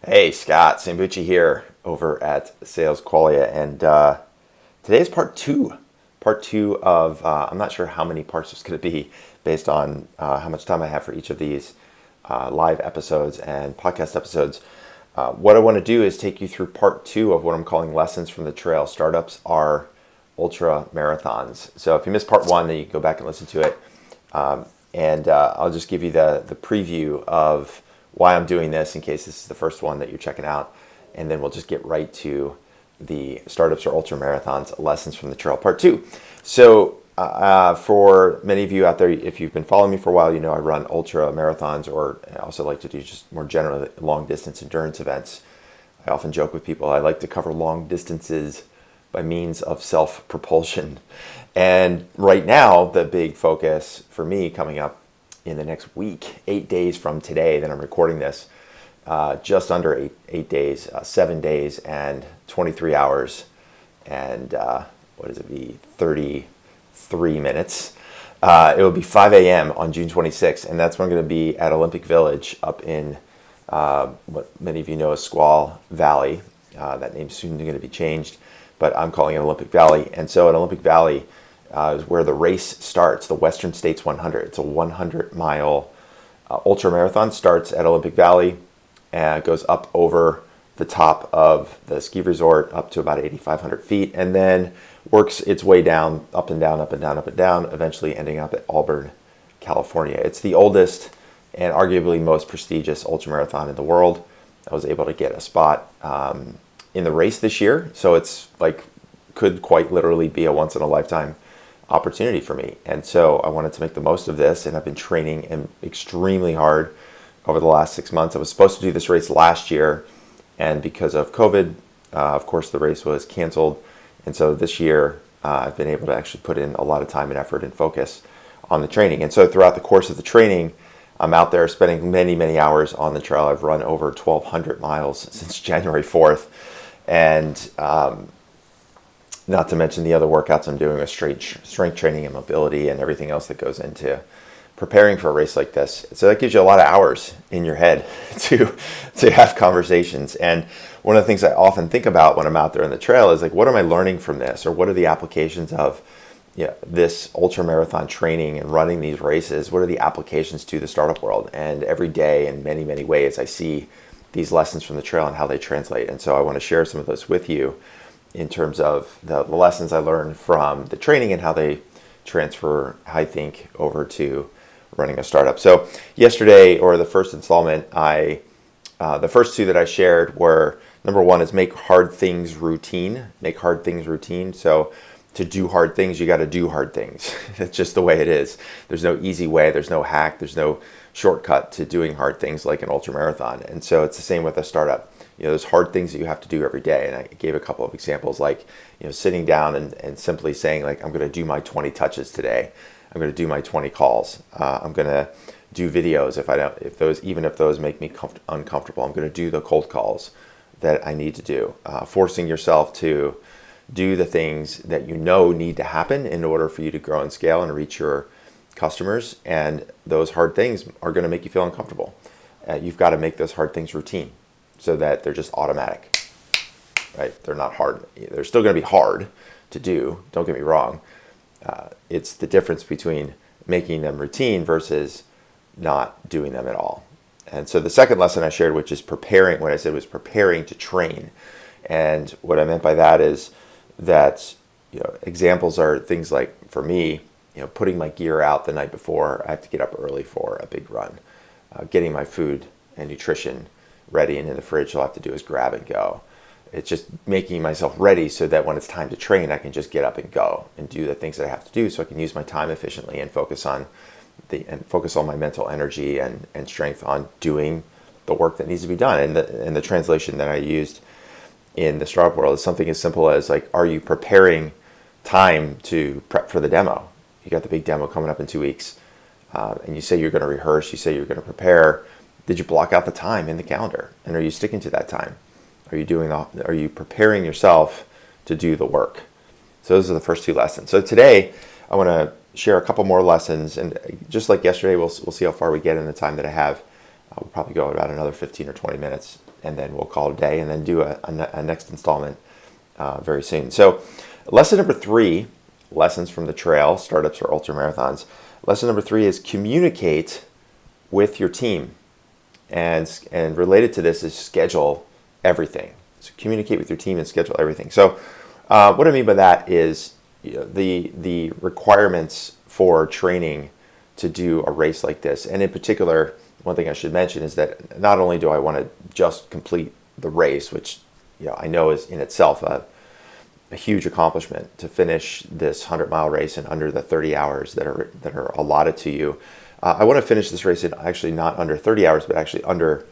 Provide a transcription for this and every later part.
Hey, Scott Sambucci here over at Sales Qualia, and today is part two. Part two of, I'm not sure how many parts it's going to be based on how much time I have for each of these live episodes and podcast episodes. What I want to do is take you through part two of what I'm calling Lessons from the Trail. Startups are ultra marathons. So if you missed part one, then you can go back and listen to it. And I'll just give you the preview of why I'm doing this in case this is the first one that you're checking out. And then we'll just get right to the Startups or Ultra Marathons Lessons from the Trail Part 2. So for many of you out there, if you've been following me for a while, you know I run ultra marathons, or I also like to do just more generally long distance endurance events. I often joke with people, I like to cover long distances by means of self-propulsion. And right now, the big focus for me coming up in the next week, 8 days from today that I'm recording this, just under eight days, 7 days and 23 hours and what does it be, 33 minutes. It will be 5 a.m. on June 26th, and that's when I'm going to be at Olympic Village up in what many of you know as Squaw Valley. That name's soon going to be changed, but I'm calling it Olympic Valley. And so at Olympic Valley is where the race starts, the Western States 100. It's a 100-mile ultra marathon. Starts at Olympic Valley and goes up over the top of the ski resort up to about 8,500 feet, and then works its way down, up and down, up and down, up and down, eventually ending up at Auburn, California. It's the oldest and arguably most prestigious ultramarathon in the world. I was able to get a spot in the race this year, so it's like could quite literally be a once-in-a-lifetime opportunity for me. And so I wanted to make the most of this, and I've been training extremely hard over the last 6 months. I was supposed to do this race last year, and because of COVID, of course, the race was canceled. And so this year, I've been able to actually put in a lot of time and effort and focus on the training. And so throughout the course of the training, I'm out there spending many, many hours on the trail. I've run over 1,200 miles since January 4th. And not to mention the other workouts I'm doing with strength training and mobility and everything else that goes into preparing for a race like this. So that gives you a lot of hours in your head to have conversations. And one of the things I often think about when I'm out there on the trail is like, what am I learning from this? Or what are the applications of this ultra marathon training and running these races? What are the applications to the startup world? And every day in many, many ways, I see these lessons from the trail and how they translate. And so I want to share some of those with you in terms of the lessons I learned from the training and how they transfer, I think, over to running a startup. So yesterday, or the first installment, the first two that I shared were, number one is make hard things routine. Make hard things routine. So to do hard things, you got to do hard things. That's just the way it is. There's no easy way. There's no hack. There's no shortcut to doing hard things like an ultra marathon. And so it's the same with a startup. There's hard things that you have to do every day. And I gave a couple of examples, like, sitting down and simply saying, like, I'm going to do my 20 touches today. I'm going to do my 20 calls. I'm going to do videos even if those make me uncomfortable. I'm going to do the cold calls that I need to do. Forcing yourself to do the things that need to happen in order for you to grow and scale and reach your customers. And those hard things are going to make you feel uncomfortable. You've got to make those hard things routine so that they're just automatic, right? They're not hard. They're still going to be hard to do. Don't get me wrong. It's the difference between making them routine versus not doing them at all. And so the second lesson I shared, which is preparing, what I said was preparing to train. And what I meant by that is that, examples are things like, for me, putting my gear out the night before. I have to get up early for a big run. Getting my food and nutrition ready and in the fridge, all I have to do is grab and go. It's just making myself ready so that when it's time to train, I can just get up and go and do the things that I have to do, so I can use my time efficiently and focus on my mental energy and strength on doing the work that needs to be done. And the translation that I used in the startup world is something as simple as, like, are you preparing time to prep for the demo? You got the big demo coming up in 2 weeks, and you say you're going to rehearse, you say you're going to prepare. Did you block out the time in the calendar? And are you sticking to that time? Are you preparing yourself to do the work? So those are the first two lessons. So today I want to share a couple more lessons, and just like yesterday, we'll see how far we get in the time that I have We'll probably go about another 15 or 20 minutes, and then we'll call it a day, and then do a next installment very soon. So lesson number 3, lessons from the trail, startups or ultramarathons. Lesson number 3 is communicate with your team. And related to this is schedule everything. So communicate with your team and schedule everything. So what I mean by that is, the requirements for training to do a race like this. And in particular, one thing I should mention is that not only do I want to just complete the race, which I know is in itself a huge accomplishment to finish this 100-mile race in under the 30 hours that are allotted to you. I want to finish this race in actually not under 30 hours, but actually under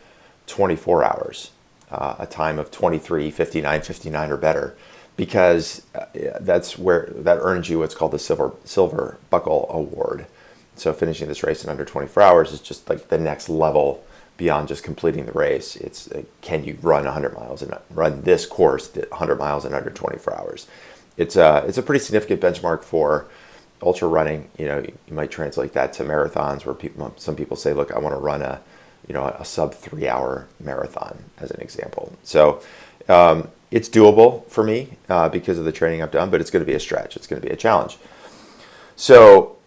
24 hours, a time of 23:59:59 or better, because that's where that earns you what's called the silver buckle award. So finishing this race in under 24 hours is just like the next level beyond just completing the race. It's can you run 100 miles and run this course 100 miles in under 24 hours? It's a pretty significant benchmark for ultra running. You might translate that to marathons, where some people say, look, I want to run a sub 3 hour marathon as an example. So it's doable for me because of the training I've done, but it's going to be a stretch. It's going to be a challenge. So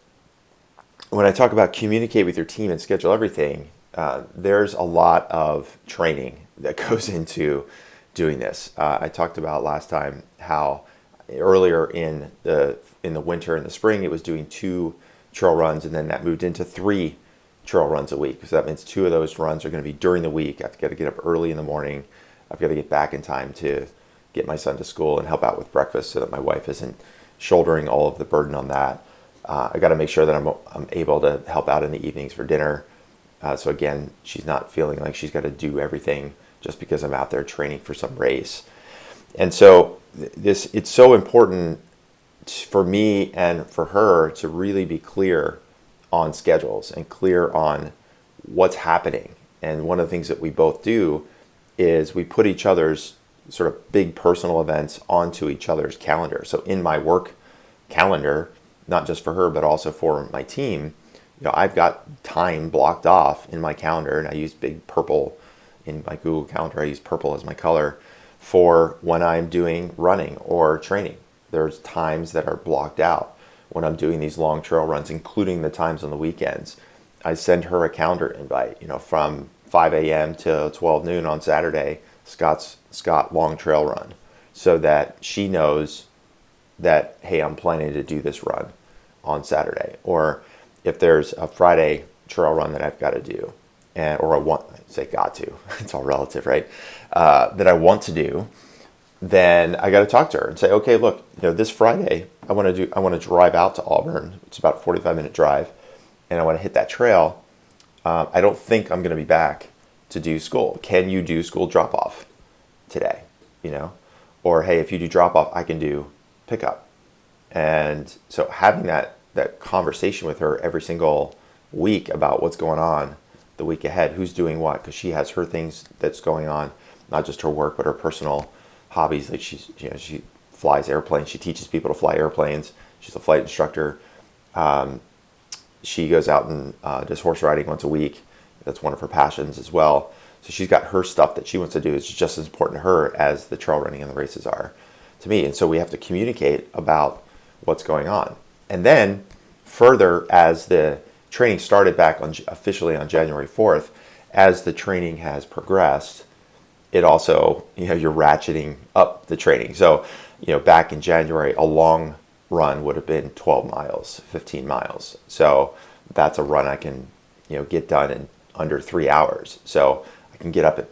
when I talk about communicate with your team and schedule everything, there's a lot of training that goes into doing this. I talked about last time how earlier in the winter and the spring, it was doing 2 trail runs, and then that moved into 3 trail runs a week. So that means 2 of those runs are going to be during the week. I've got to get up early in the morning. I've got to get back in time to get my son to school and help out with breakfast so that my wife isn't shouldering all of the burden on that. I got to make sure that I'm able to help out in the evenings for dinner. So again, she's not feeling like she's got to do everything just because I'm out there training for some race. And so it's so important for me and for her to really be clear on schedules and clear on what's happening. And one of the things that we both do is we put each other's sort of big personal events onto each other's calendar. So in my work calendar, not just for her, but also for my team, I've got time blocked off in my calendar, and I use big purple in my Google Calendar. I use purple as my color for when I'm doing running or training. There's times that are blocked out when I'm doing these long trail runs, including the times on the weekends. I send her a calendar invite, from 5 a.m. to 12 noon on Saturday, Scott long trail run, so that she knows that, hey, I'm planning to do this run on Saturday. Or if there's a Friday trail run that I've got to do, or it's all relative, right? That I want to do, then I got to talk to her and say, okay, look, this Friday I want to drive out to Auburn. It's about a 45-minute drive, and I want to hit that trail. I don't think I'm going to be back to do school. Can you do school drop-off today? Or hey, if you do drop-off, I can do pickup. And so having that conversation with her every single week about what's going on the week ahead, who's doing what, because she has her things that's going on, not just her work, but her personal hobbies. Like she flies airplanes. She teaches people to fly airplanes. She's a flight instructor. She goes out and does horse riding once a week. That's one of her passions as well. So she's got her stuff that she wants to do. It's just as important to her as the trail running and the races are to me. And so we have to communicate about what's going on. And then further, as the training started back officially on January 4th, as the training has progressed, it also, you're ratcheting up the training. So, back in January, a long run would have been 12 miles, 15 miles. So that's a run I can, get done in under 3 hours. So I can get up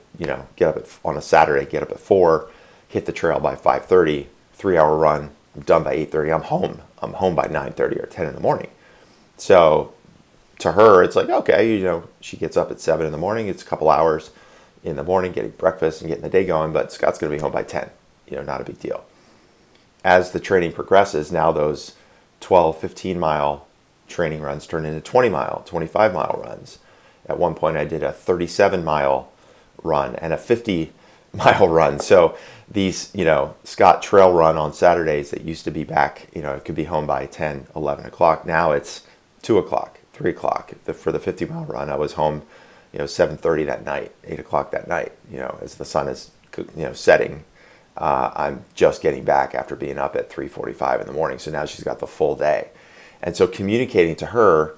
on a Saturday, get up at 4, hit the trail by 5:30, 3-hour run. I'm done by 8:30. I'm home by 9:30 or 10 in the morning. So to her, it's like, okay, she gets up at 7 in the morning. It's a couple hours in the morning getting breakfast and getting the day going, but Scott's going to be home by 10. Not a big deal. As the training progresses, now those 12, 15-mile training runs turn into 20-mile, 25-mile runs. At one point, I did a 37-mile run and a 50-mile run. So these, Scott trail run on Saturdays that used to be back, it could be home by 10, 11 o'clock. Now it's 2 o'clock, 3 o'clock. For the 50-mile run, I was home 7:30 that night, 8 o'clock that night, as the sun is, setting. I'm just getting back after being up at 3:45 in the morning. So now she's got the full day. And so communicating to her,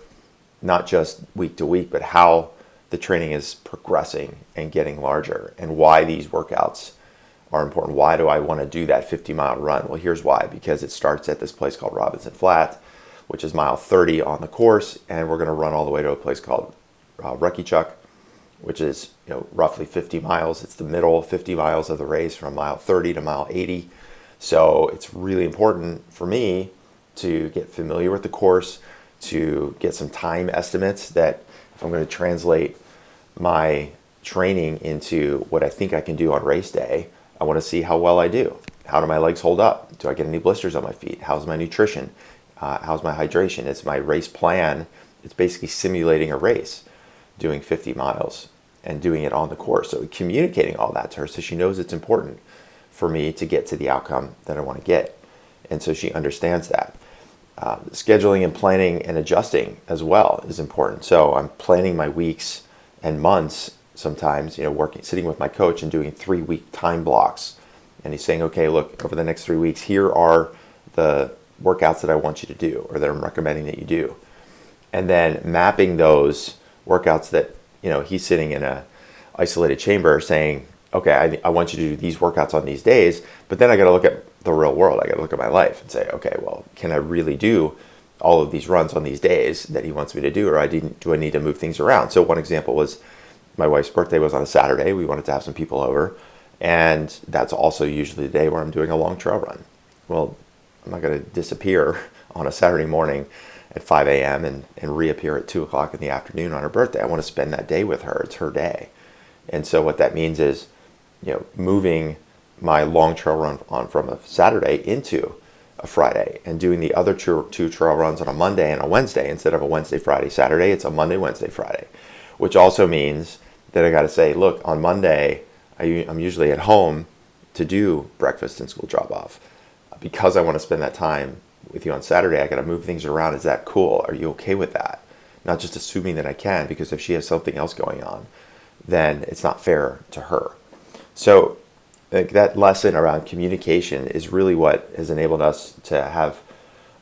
not just week to week, but how the training is progressing and getting larger and why these workouts are important. Why do I want to do that 50-mile run? Well, here's why. Because it starts at this place called Robinson Flat, which is mile 30 on the course, and we're going to run all the way to a place called Ruckychuck, which is roughly 50 miles. It's the middle 50 miles of the race from mile 30 to mile 80. So it's really important for me to get familiar with the course, to get some time estimates that if I'm going to translate my training into what I think I can do on race day, I want to see how well I do. How do my legs hold up? Do I get any blisters on my feet? How's my nutrition? How's my hydration? It's my race plan. It's basically simulating a race, doing 50 miles and doing it on the course. So communicating all that to her so she knows it's important for me to get to the outcome that I want to get. And so she understands that. Scheduling and planning and adjusting as well is important. So I'm planning my weeks and months sometimes, sitting with my coach and doing 3-week time blocks. And he's saying, okay, look, over the next 3 weeks, here are the workouts that I want you to do or that I'm recommending that you do. And then mapping those workouts that, he's sitting in a isolated chamber saying, okay, I want you to do these workouts on these days, but then I got to look at the real world. I got to look at my life and say, okay, well, can I really do all of these runs on these days that he wants me to do, or do I need to move things around? So one example was my wife's birthday was on a Saturday. We wanted to have some people over, and that's also usually the day where I'm doing a long trail run. Well, I'm not going to disappear on a Saturday morning at 5 a.m. and reappear at 2 o'clock in the afternoon on her birthday. I want to spend that day with her. It's her day. And so what that means is, moving my long trail run on from a Saturday into a Friday and doing the other two trail runs on a Monday and a Wednesday. Instead of a Wednesday, Friday, Saturday, it's a Monday, Wednesday, Friday, which also means that I got to say, look, on Monday, I'm usually at home to do breakfast and school drop off. Because I want to spend that time with you on Saturday, I got to move things around. Is that cool? Are you okay with that? Not just assuming that I can, because if she has something else going on, then it's not fair to her. So that lesson around communication is really what has enabled us to have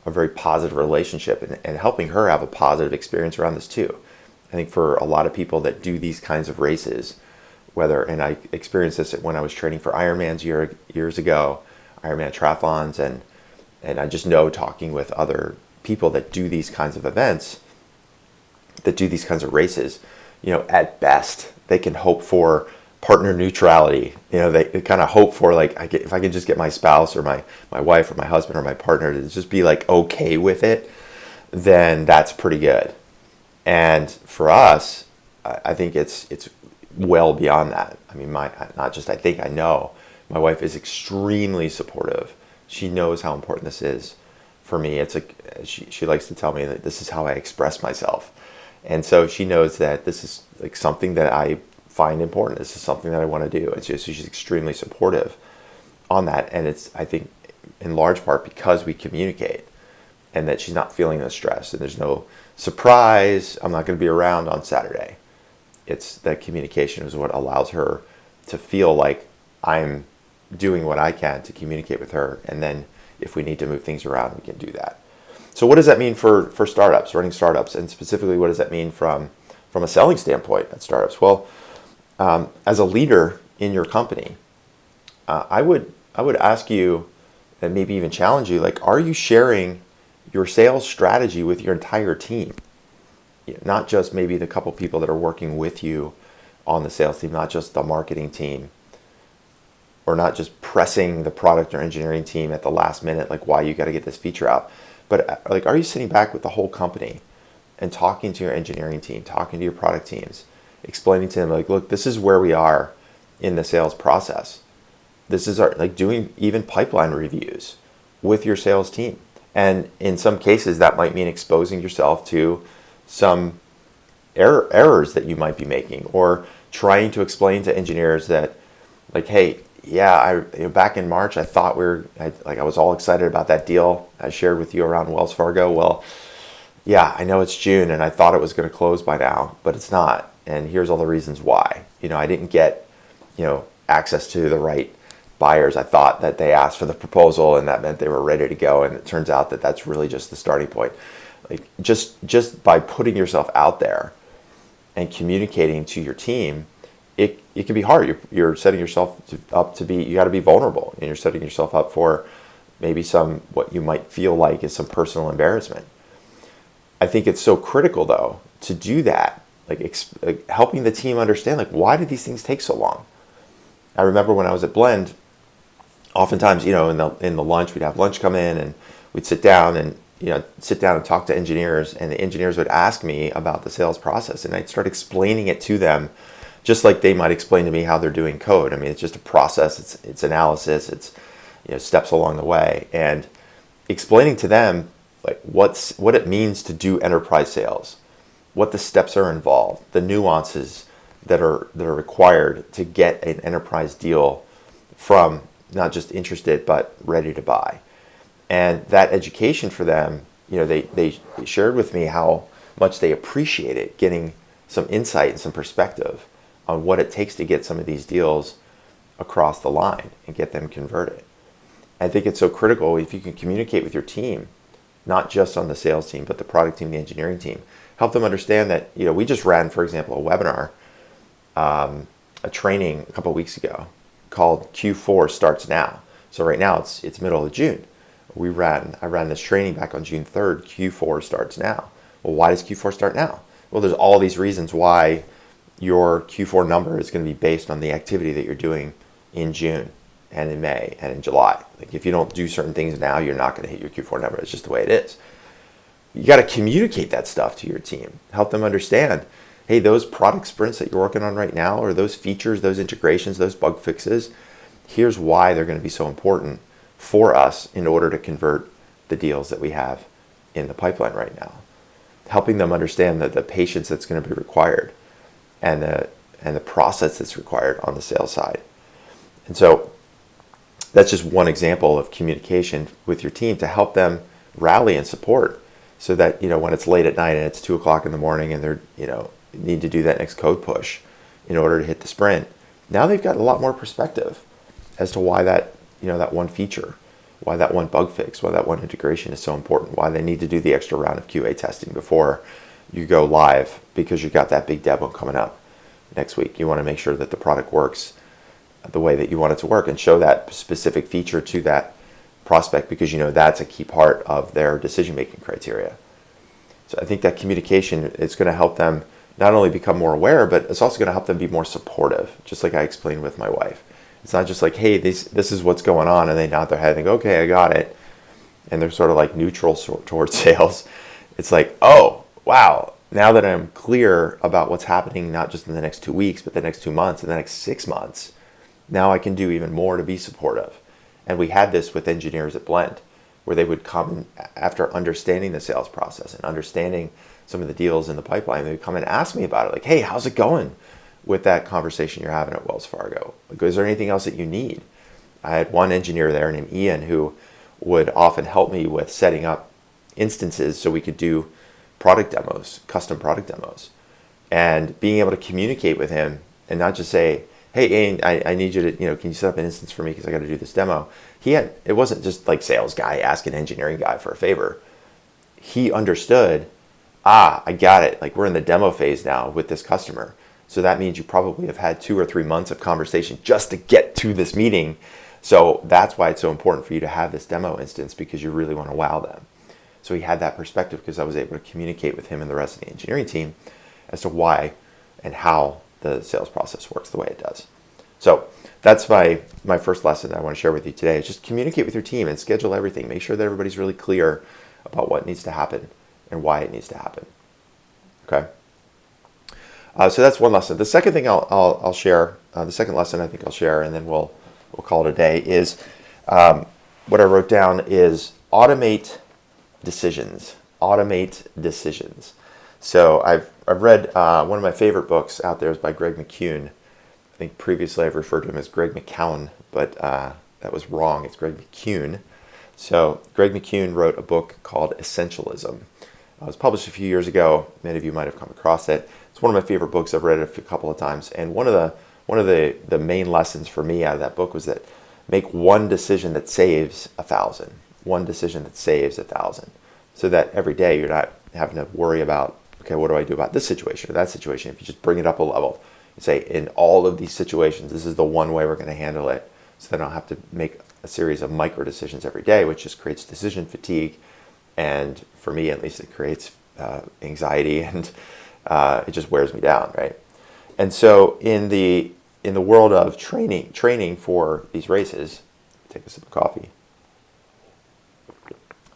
a very positive relationship and helping her have a positive experience around this too. I think for a lot of people that do these kinds of races, and I experienced this when I was training for Ironmans years ago, Ironman triathlons, and I just know talking with other people that do these kinds of events, that do these kinds of races, at best, they can hope for partner neutrality. They kind of hope for if I can just get my spouse or my wife or my husband or my partner to just be okay with it, then that's pretty good. And for us, I think it's well beyond that. I mean, I know my wife is extremely supportive. She knows how important this is for me. It's she likes to tell me that this is how I express myself. And so she knows that this is something that I find important. This is something that I want to do. And so she's extremely supportive on that. And it's, I think, in large part because we communicate and that she's not feeling the stress and there's no surprise, I'm not going to be around on Saturday. It's that communication is what allows her to feel like I'm doing what I can to communicate with her. And then if we need to move things around, we can do that. So what does that mean for startups, running startups? And specifically, what does that mean from a selling standpoint at startups? Well, as a leader in your company, I would ask you and maybe even challenge you, are you sharing your sales strategy with your entire team? Not just maybe the couple people that are working with you on the sales team, not just the marketing team, or not just pressing the product or engineering team at the last minute, why you got to get this feature out. But are you sitting back with the whole company and talking to your engineering team, talking to your product teams, explaining to them, look, this is where we are in the sales process. This is our, doing even pipeline reviews with your sales team. And in some cases, that might mean exposing yourself to some errors that you might be making, or trying to explain to engineers that, hey, yeah, back in March, I thought I was all excited about that deal I shared with you around Wells Fargo. Well, yeah, I know it's June and I thought it was going to close by now, but it's not. and here's all the reasons why. I didn't get, access to the right buyers. I thought that they asked for the proposal and that meant they were ready to go, and it turns out that that's really just the starting point. Like just by putting yourself out there and communicating to your team, it can be hard. You're setting yourself up to be, you got to be vulnerable, and you're setting yourself up for maybe some, what you might feel like is some personal embarrassment. I think it's so critical though to do that, like helping the team understand, like, why did these things take so long? I remember when I was at Blend, oftentimes, in the lunch, we'd have lunch come in and we'd sit down and talk to engineers, and the engineers would ask me about the sales process, and I'd start explaining it to them just like they might explain to me how they're doing code. I mean, it's just a process, it's analysis, it's steps along the way, and explaining to them like what it means to do enterprise sales, what the steps are involved, the nuances that are required to get an enterprise deal from not just interested but ready to buy. And that education for them, they shared with me how much they appreciated getting some insight and some perspective on what it takes to get some of these deals across the line and get them converted. I think it's so critical if you can communicate with your team, not just on the sales team, but the product team, the engineering team. Help them understand that, we just ran, for example, a webinar, a training a couple of weeks ago called Q4 Starts Now. So right now it's middle of June. I ran this training back on June 3rd, Q4 starts now. Well, why does Q4 start now? Well, there's all these reasons why your Q4 number is going to be based on the activity that you're doing in June and in May and in July. Like, if you don't do certain things now, you're not going to hit your Q4 number. It's just the way it is. You got to communicate that stuff to your team. Help them understand, hey, those product sprints that you're working on right now, or those features, those integrations, those bug fixes, here's why they're going to be so important for us in order to convert the deals that we have in the pipeline right now. Helping them understand that the patience that's going to be required and the process that's required on the sales side. And so that's just one example of communication with your team to help them rally and support, so that, when it's late at night and it's 2:00 in the morning and they're, need to do that next code push in order to hit the sprint. Now they've got a lot more perspective as to why that one feature, why that one bug fix, why that one integration is so important, why they need to do the extra round of QA testing before you go live, because you got that big demo coming up next week. You want to make sure that the product works the way that you want it to work and show that specific feature to that prospect, because that's a key part of their decision-making criteria. So I think that communication is going to help them not only become more aware, but it's also going to help them be more supportive, just like I explained with my wife. It's not just like, hey, this is what's going on, and they nod their head and go, okay, I got it, and they're sort of like neutral towards sales. It's like, oh, wow, now that I'm clear about what's happening, not just in the next 2 weeks, but the next 2 months and the next 6 months, now I can do even more to be supportive. And we had this with engineers at Blend, where they would come after understanding the sales process and understanding some of the deals in the pipeline. They would come and ask me about it, like, hey, how's it going with that conversation you're having at Wells Fargo? Like, is there anything else that you need? I had one engineer there named Ian who would often help me with setting up instances so we could do product demos, custom product demos, and being able to communicate with him and not just say, hey, Ian, I need you to, can you set up an instance for me because I got to do this demo. It wasn't just like sales guy asking engineering guy for a favor. He understood, I got it. Like, we're in the demo phase now with this customer. So that means you probably have had 2 or 3 months of conversation just to get to this meeting. So that's why it's so important for you to have this demo instance, because you really want to wow them. So he had that perspective because I was able to communicate with him and the rest of the engineering team as to why and how the sales process works the way it does. So that's my first lesson that I want to share with you today, is just communicate with your team and schedule everything. Make sure that everybody's really clear about what needs to happen and why it needs to happen. Okay. So that's one lesson. The second thing I'll share, the second lesson I think I'll share, and then we'll call it a day, is what I wrote down is automate decisions. Automate decisions. So I've read one of my favorite books out there is by Greg McKeown. I think previously I've referred to him as Greg McKeown, but that was wrong. It's Greg McKeown. So Greg McKeown wrote a book called Essentialism. It was published a few years ago. Many of you might have come across it. It's one of my favorite books. I've read it a couple of times. And one of the main lessons for me out of that book was that make one decision that saves 1,000. One decision that saves 1,000. So that every day you're not having to worry about, okay, what do I do about this situation or that situation? If you just bring it up a level, you say, in all of these situations, this is the one way we're going to handle it. So then I'll have to make a series of micro decisions every day, which just creates decision fatigue. And for me, at least, it creates anxiety, and it just wears me down, right? And so in the world of training for these races, take a sip of coffee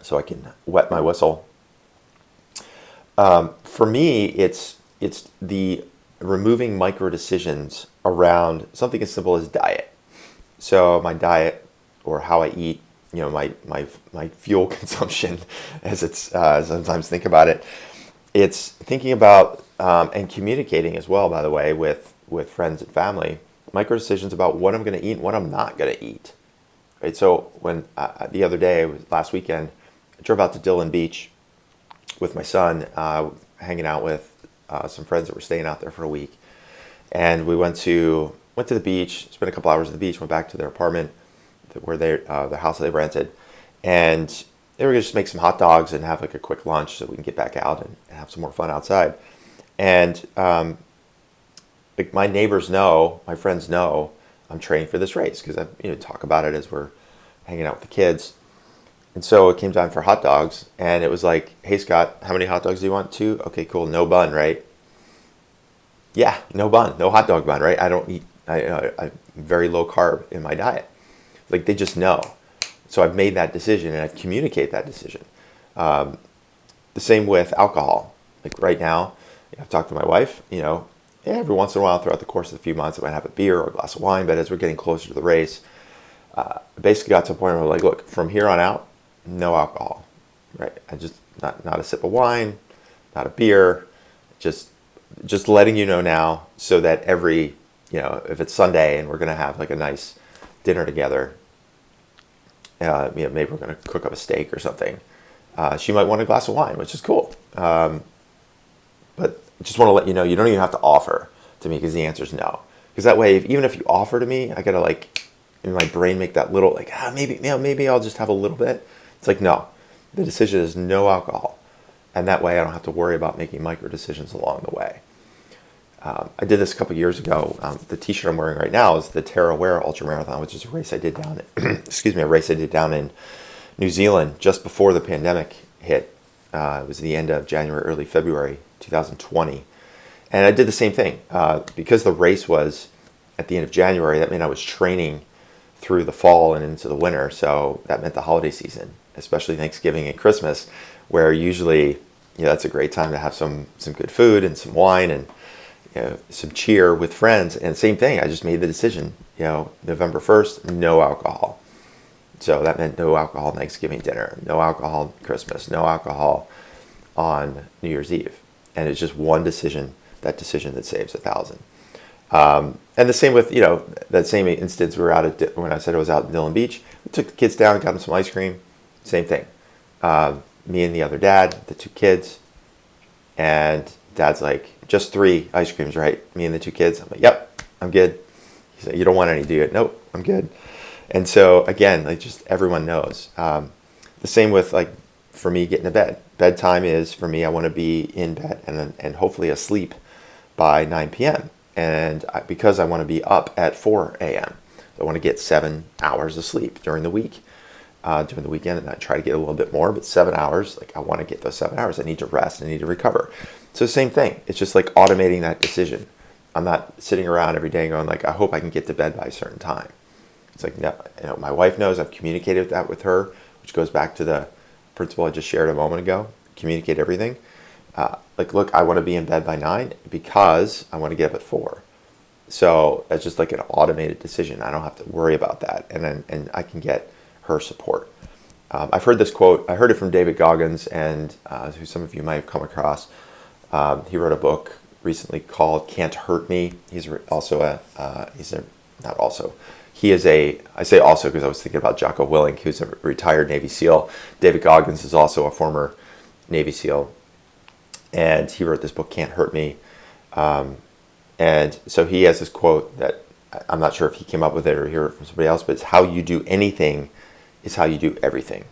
so I can wet my whistle. For me, it's the removing micro decisions around something as simple as diet. So my diet, or how I eat, my fuel consumption, as it's sometimes think about it. It's thinking about and communicating as well, by the way, with friends and family, micro decisions about what I'm going to eat and what I'm not going to eat. Right. So when the other day, last weekend, I drove out to Dillon Beach with my son, hanging out with some friends that were staying out there for a week, and we went to the beach, spent a couple hours at the beach, went back to their apartment, where the house they rented, and they were going to just make some hot dogs and have like a quick lunch so we can get back out and have some more fun outside. And like my neighbors know, my friends know, I'm training for this race because I talk about it as we're hanging out with the kids. And so it came time for hot dogs, and it was like, hey Scott, how many hot dogs do you want? 2? Okay, cool. No bun, right? Yeah, no bun, no hot dog bun, right? I don't eat. I'm very low carb in my diet. Like, they just know. So I've made that decision, and I've communicated that decision. The same with alcohol. Like right now, I've talked to my wife, every once in a while throughout the course of a few months, I might have a beer or a glass of wine, but as we're getting closer to the race, I basically got to a point where we're like, look, from here on out, no alcohol, right? I just, not a sip of wine, not a beer, just letting you know now, so that every, if it's Sunday and we're going to have like a nice dinner together, maybe we're going to cook up a steak or something. She might want a glass of wine, which is cool. But I just want to let you know, you don't even have to offer to me, because the answer is no. Because that way, even if you offer to me, I got to like, in my brain, make that little like, maybe I'll just have a little bit. It's like, no, the decision is no alcohol. And that way I don't have to worry about making micro decisions along the way. I did this a couple years ago. The t-shirt I'm wearing right now is the Tarawera Ultramarathon, which is a race I did down in New Zealand just before the pandemic hit. It was the end of January, early February 2020. And I did the same thing. Because the race was at the end of January, that meant I was training through the fall and into the winter. So that meant the holiday season, especially Thanksgiving and Christmas, where usually, that's a great time to have some good food and some wine and some cheer with friends. And same thing, I just made the decision, November 1st, no alcohol. So that meant no alcohol Thanksgiving dinner, no alcohol Christmas, no alcohol on New Year's Eve. And it's just one decision, that saves 1,000. And the same with, that same instance, we were out when I said I was out in Dillon Beach, we took the kids down, got them some ice cream, same thing. Me and the other dad, the 2 kids, and dad's like, just 3 ice creams, right? Me and the 2 kids. I'm like, yep, I'm good. He said, you don't want any, do you? Nope, I'm good. And so again, like, just everyone knows. The same with, like, for me getting to bed. Bedtime is, for me, I want to be in bed and hopefully asleep by 9 p.m. And because I want to be up at 4 a.m. I want to get 7 hours of sleep during the week, during the weekend, and I try to get a little bit more, but 7 hours, like, I want to get those 7 hours. I need to rest, I need to recover. So same thing. It's just like automating that decision. I'm not sitting around every day going like, I hope I can get to bed by a certain time. It's like, no, my wife knows, I've communicated that with her, which goes back to the principle I just shared a moment ago, communicate everything. Like, look, I want to be in bed by 9 because I want to get up at 4. So that's just like an automated decision. I don't have to worry about that. And I can get her support. I've heard this quote. I heard it from David Goggins, and who some of you might have come across. He wrote a book recently called Can't Hurt Me. He is I say also because I was thinking about Jocko Willink, who's a retired Navy SEAL. David Goggins is also a former Navy SEAL. and he wrote this book, Can't Hurt Me. And so he has this quote that I'm not sure if he came up with it or heard it from somebody else, but it's how you do anything is how you do everything.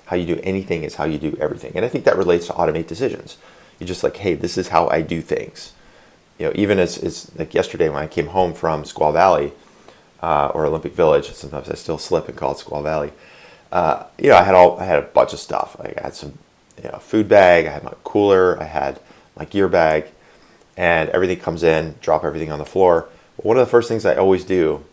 How you do anything is how you do everything. And I think that relates to automate decisions. You're just like, hey, this is how I do things. Even as like yesterday when I came home from Squaw Valley or Olympic Village, sometimes I still slip and call it Squaw Valley. I had a bunch of stuff. I had some food bag, I had my cooler, I had my gear bag, and everything comes in, drop everything on the floor. But one of the first things I always do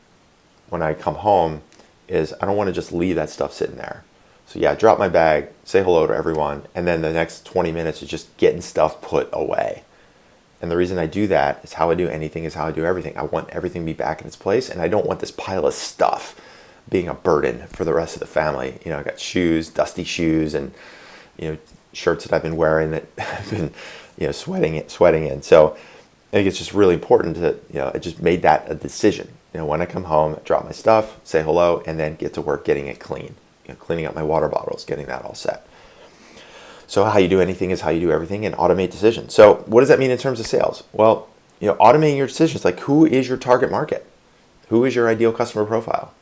when I come home is I don't want to just leave that stuff sitting there. So yeah, drop my bag, say hello to everyone, and then the next 20 minutes is just getting stuff put away. And the reason I do that is how I do anything is how I do everything. I want everything to be back in its place, and I don't want this pile of stuff being a burden for the rest of the family. I got shoes, dusty shoes, and shirts that I've been wearing that I've been sweating in. So I think it's just really important to I just made that a decision. When I come home, I drop my stuff, say hello, and then get to work getting it clean. Cleaning up my water bottles, getting that all set. So how you do anything is how you do everything, and automate decisions. So what does that mean in terms of sales? Well, automating your decisions, like who is your target market? Who is your ideal customer profile?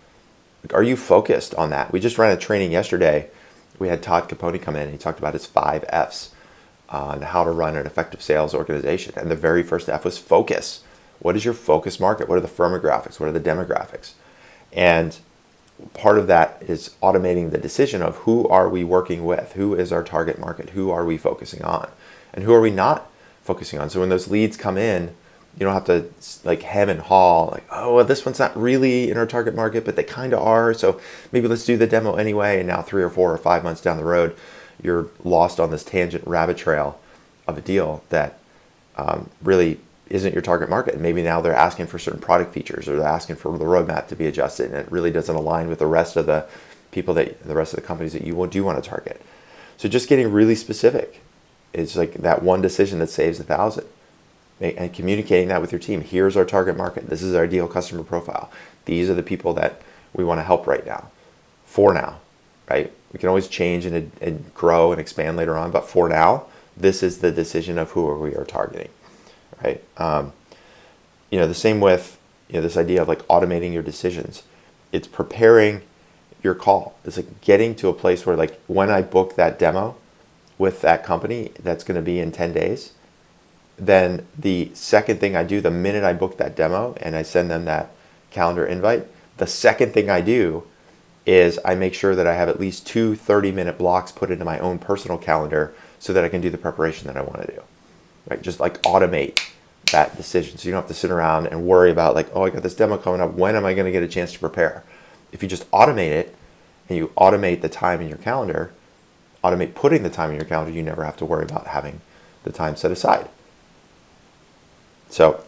Like, are you focused on that? We just ran a training yesterday. We had Todd Capone come in and he talked about his 5 F's on how to run an effective sales organization. And the very first F was focus. What is your focus market? What are the firmographics? What are the demographics? And part of that is automating the decision of who are we working with? Who is our target market? Who are we focusing on? And who are we not focusing on? So when those leads come in, you don't have to like hem and haw, like, oh, well, this one's not really in our target market, but they kind of are. So maybe let's do the demo anyway. And now 3 or 4 or 5 months down the road, you're lost on this tangent rabbit trail of a deal that really isn't your target market. And maybe now they're asking for certain product features, or they're asking for the roadmap to be adjusted, and it really doesn't align with the rest of the people the rest of the companies that you do want to target. So just getting really specific is like that one decision that saves 1,000. And communicating that with your team. Here's our target market. This is our ideal customer profile. These are the people that we want to help right now. For now, right? We can always change and grow and expand later on, but for now, this is the decision of who we are targeting, right? The same with this idea of like automating your decisions. It's preparing your call. It's like getting to a place where, like, when I book that demo with that company that's going to be in 10 days, then the second thing I do, the minute I book that demo and I send them that calendar invite, the second thing I do is I make sure that I have at least 2 30-minute blocks put into my own personal calendar so that I can do the preparation that I want to do, right? Just like automate that decision. So you don't have to sit around and worry about like, oh, I got this demo coming up. When am I going to get a chance to prepare? If you just automate it and you automate the time in your calendar, automate putting the time in your calendar, you never have to worry about having the time set aside. So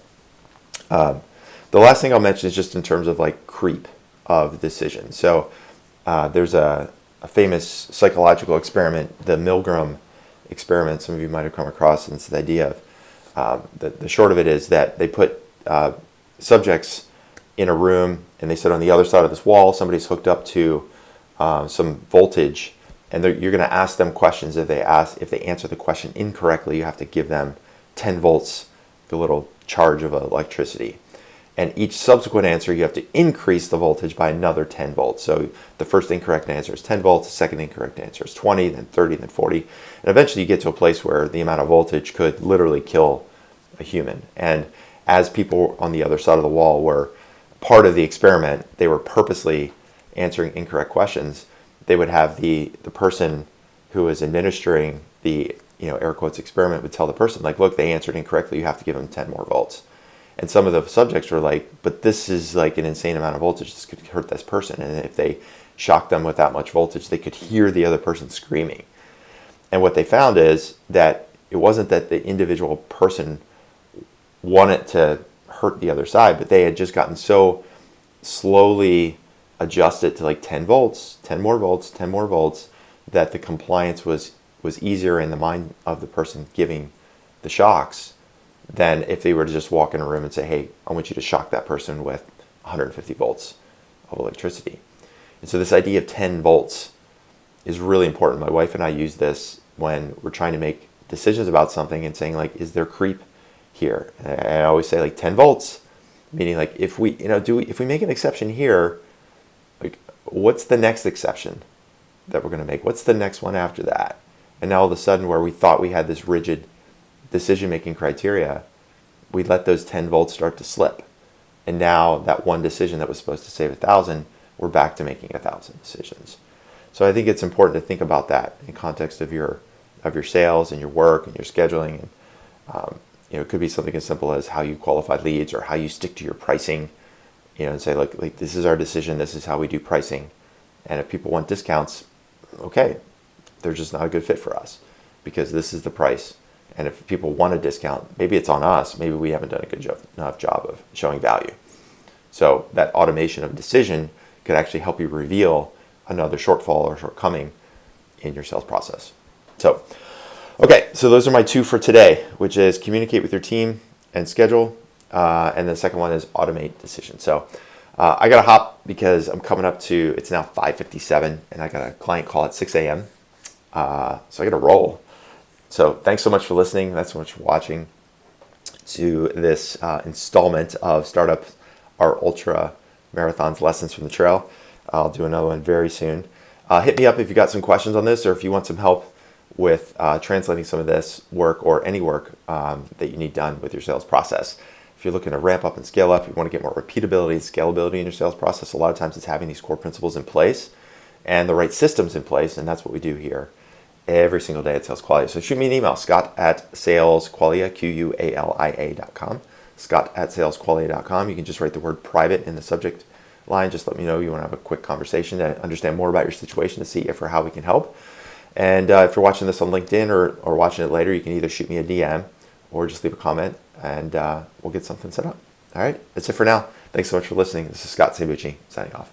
the last thing I'll mention is just in terms of like creep of decision. So there's a famous psychological experiment, the Milgram experiment. Some of you might have come across, and it's the idea of the short of it is that they put subjects in a room and they sit on the other side of this wall. Somebody's hooked up to some voltage, and you're going to ask them questions. If they answer the question incorrectly, you have to give them 10 volts, the little charge of electricity. And each subsequent answer, you have to increase the voltage by another 10 volts. So the first incorrect answer is 10 volts, the second incorrect answer is 20, then 30, then 40. And eventually you get to a place where the amount of voltage could literally kill a human. And as people on the other side of the wall were part of the experiment, they were purposely answering incorrect questions. They would have the person who was administering the air quotes experiment would tell the person, like, look, they answered incorrectly, you have to give them 10 more volts. And some of the subjects were like, but this is like an insane amount of voltage, this could hurt this person. And if they shocked them with that much voltage, they could hear the other person screaming. And what they found is that it wasn't that the individual person wanted to hurt the other side, but they had just gotten so slowly adjusted to like 10 volts, 10 more volts, 10 more volts, that the compliance was easier in the mind of the person giving the shocks than if they were to just walk in a room and say, hey, I want you to shock that person with 150 volts of electricity. And so this idea of 10 volts is really important. My wife and I use this when we're trying to make decisions about something and saying like, is there creep here? And I always say like 10 volts, meaning like if we, if we make an exception here, like what's the next exception that we're going to make? What's the next one after that? And now all of a sudden where we thought we had this rigid decision-making criteria, we let those 10 volts start to slip. And now that one decision that was supposed to save 1,000, we're back to making 1,000 decisions. So I think it's important to think about that in context of your sales and your work and your scheduling. And it could be something as simple as how you qualify leads or how you stick to your pricing. And say like this is our decision. This is how we do pricing. And if people want discounts, okay, they're just not a good fit for us because this is the price. And if people want a discount, maybe it's on us. Maybe we haven't done a good enough job of showing value. So that automation of decision could actually help you reveal another shortfall or shortcoming in your sales process. So, okay, so those are my 2 for today, which is communicate with your team and schedule. And the second one is automate decisions. So I got to hop because I'm coming up to, it's now 5:57 and I got a client call at 6 a.m. So I got to roll. So thanks so much for listening. Thanks so much for watching to this installment of Startup our Ultramarathons Lessons from the Trail. I'll do another one very soon. Hit me up if you got some questions on this or if you want some help with translating some of this work or any work that you need done with your sales process. If you're looking to ramp up and scale up, you want to get more repeatability and scalability in your sales process, a lot of times it's having these core principles in place and the right systems in place, and that's what we do here every single day at Sales Qualia. So shoot me an email, scott@salesqualia, Qualia.com, scott@salesqualia.com. You can just write the word private in the subject line. Just let me know you want to have a quick conversation to understand more about your situation to see if or how we can help. And if you're watching this on LinkedIn or watching it later, you can either shoot me a DM or just leave a comment and we'll get something set up. All right, that's it for now. Thanks so much for listening. This is Scott Sambucci signing off.